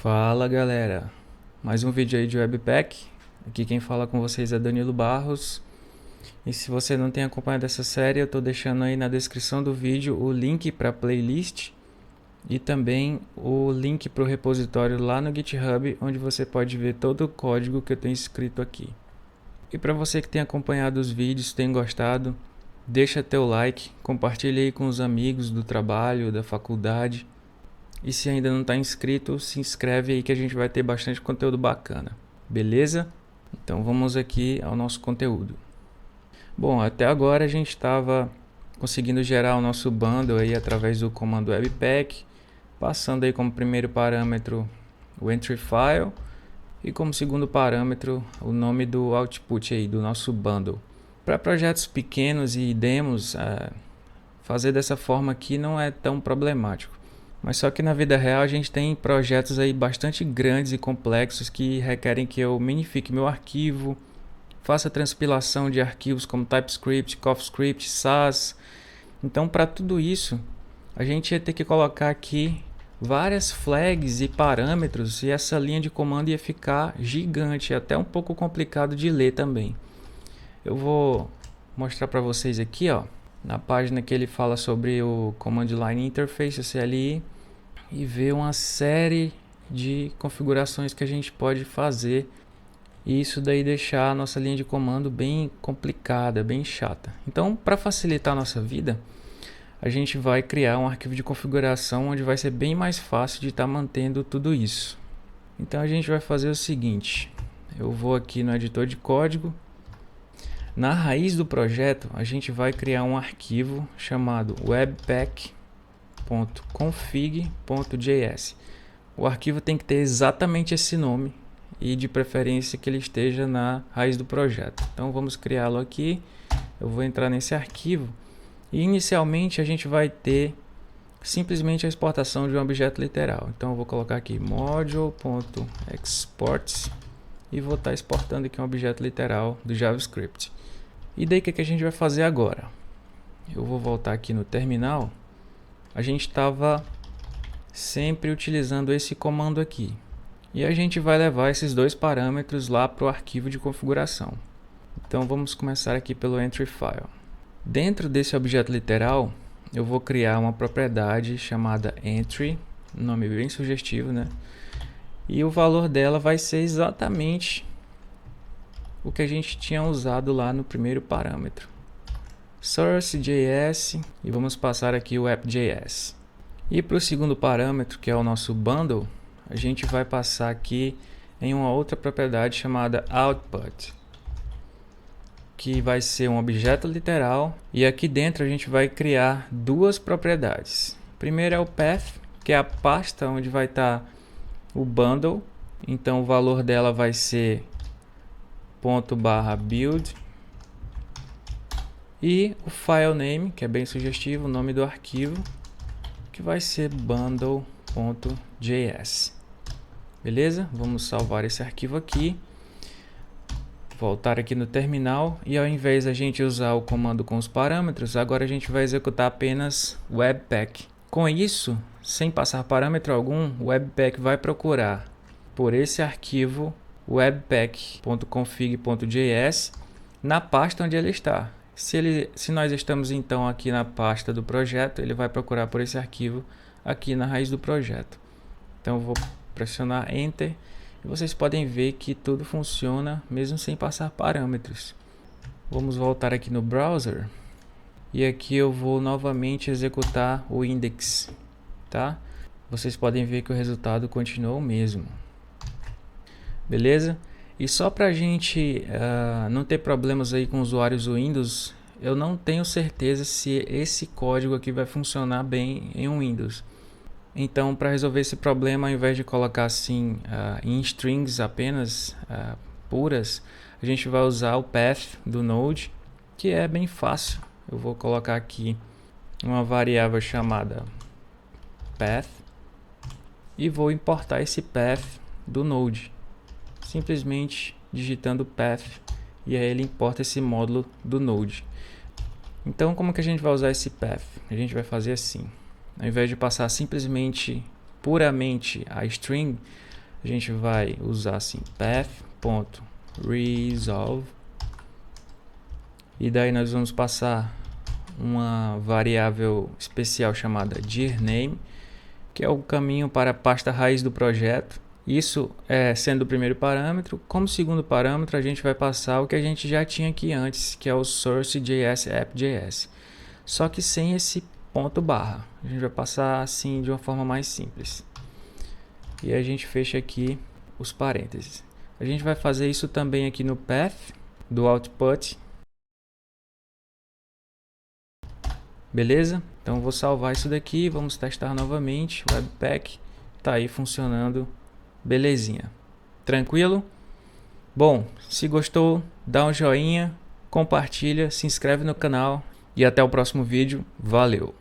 Fala galera, mais um vídeo aí de Webpack. Aqui quem fala com vocês é Danilo Barros. E se você não tem acompanhado essa série, eu estou deixando aí na descrição do vídeo o link para a playlist e também o link para o repositório lá no GitHub, onde você pode ver todo o código que eu tenho escrito aqui. E para você que tem acompanhado os vídeos, tem gostado, deixa teu like, compartilha aí com os amigos do trabalho, da faculdade. E se ainda não está inscrito, se inscreve aí que a gente vai ter bastante conteúdo bacana. Beleza? Então vamos aqui ao nosso conteúdo. Bom, até agora a gente estava conseguindo gerar o nosso bundle aí através do comando webpack, passando aí como primeiro parâmetro o entry file e como segundo parâmetro o nome do output aí do nosso bundle. Para projetos pequenos e demos, fazer dessa forma aqui não é tão problemático. Mas só que na vida real a gente tem projetos aí bastante grandes e complexos que requerem que eu minifique meu arquivo, faça transpilação de arquivos como TypeScript, CoffeeScript, Sass. Então para tudo isso a gente ia ter que colocar aqui várias flags e parâmetros e essa linha de comando ia ficar gigante, até um pouco complicado de ler também. Eu vou mostrar para vocês aqui, ó, na página que ele fala sobre o Command Line Interface, CLI, e ver uma série de configurações que a gente pode fazer e isso daí deixar a nossa linha de comando bem complicada, bem chata. Então, para facilitar a nossa vida, a gente vai criar um arquivo de configuração onde vai ser bem mais fácil de estar mantendo tudo isso. Então a gente vai fazer o seguinte, eu vou aqui no editor de código. Na raiz do projeto, a gente vai criar um arquivo chamado webpack.config.js. O arquivo tem que ter exatamente esse nome e de preferência que ele esteja na raiz do projeto. Então vamos criá-lo aqui. Eu vou entrar nesse arquivo e inicialmente a gente vai ter simplesmente a exportação de um objeto literal. Então eu vou colocar aqui module.export e vou estar exportando aqui um objeto literal do JavaScript. E daí o que a gente vai fazer agora? Eu vou voltar aqui no terminal. A gente estava sempre utilizando esse comando aqui. E a gente vai levar esses dois parâmetros lá para o arquivo de configuração. Então vamos começar aqui pelo entry file. Dentro desse objeto literal, eu vou criar uma propriedade chamada entry, nome bem sugestivo, né? E o valor dela vai ser exatamente o que a gente tinha usado lá no primeiro parâmetro. Source.js e vamos passar aqui o app.js. E para o segundo parâmetro, que é o nosso bundle, a gente vai passar aqui em uma outra propriedade chamada output, que vai ser um objeto literal. E aqui dentro a gente vai criar duas propriedades. Primeiro é o path, que é a pasta onde vai estar o bundle, então o valor dela vai ser ./build e o file name, que é bem sugestivo, o nome do arquivo, que vai ser bundle.js. Beleza? Vamos salvar esse arquivo aqui, voltar aqui no terminal e ao invés da gente usar o comando com os parâmetros, agora a gente vai executar apenas webpack. Com isso, sem passar parâmetro algum, o webpack vai procurar por esse arquivo webpack.config.js na pasta onde ele está. Se nós estamos então aqui na pasta do projeto, ele vai procurar por esse arquivo aqui na raiz do projeto. Então eu vou pressionar Enter e vocês podem ver que tudo funciona mesmo sem passar parâmetros. Vamos voltar aqui no browser e aqui eu vou novamente executar o index, tá? Vocês podem ver que o resultado continua o mesmo. Beleza? E só para a gente não ter problemas aí com usuários Windows, eu não tenho certeza se esse código aqui vai funcionar bem em Windows. Então, para resolver esse problema, ao invés de colocar assim em strings apenas puras, a gente vai usar o path do Node, que é bem fácil. Eu vou colocar aqui uma variável chamada path e vou importar esse path do Node, simplesmente digitando path e aí ele importa esse módulo do Node. Então como que a gente vai usar esse path? A gente vai fazer assim, ao invés de passar simplesmente puramente a string, A gente vai usar assim path.resolve e daí nós vamos passar uma variável especial chamada dirname, que é o caminho para a pasta raiz do projeto. Isso é sendo o primeiro parâmetro. Como segundo parâmetro, a gente vai passar o que a gente já tinha aqui antes, que é o source.js app.js. Só que sem esse ponto barra. A gente vai passar assim de uma forma mais simples. E a gente fecha aqui os parênteses. A gente vai fazer isso também aqui no path do output. Beleza? Então vou salvar isso daqui, vamos testar novamente. O Webpack está aí funcionando, belezinha. Tranquilo? Bom, se gostou, dá um joinha, compartilha, se inscreve no canal e até o próximo vídeo. Valeu!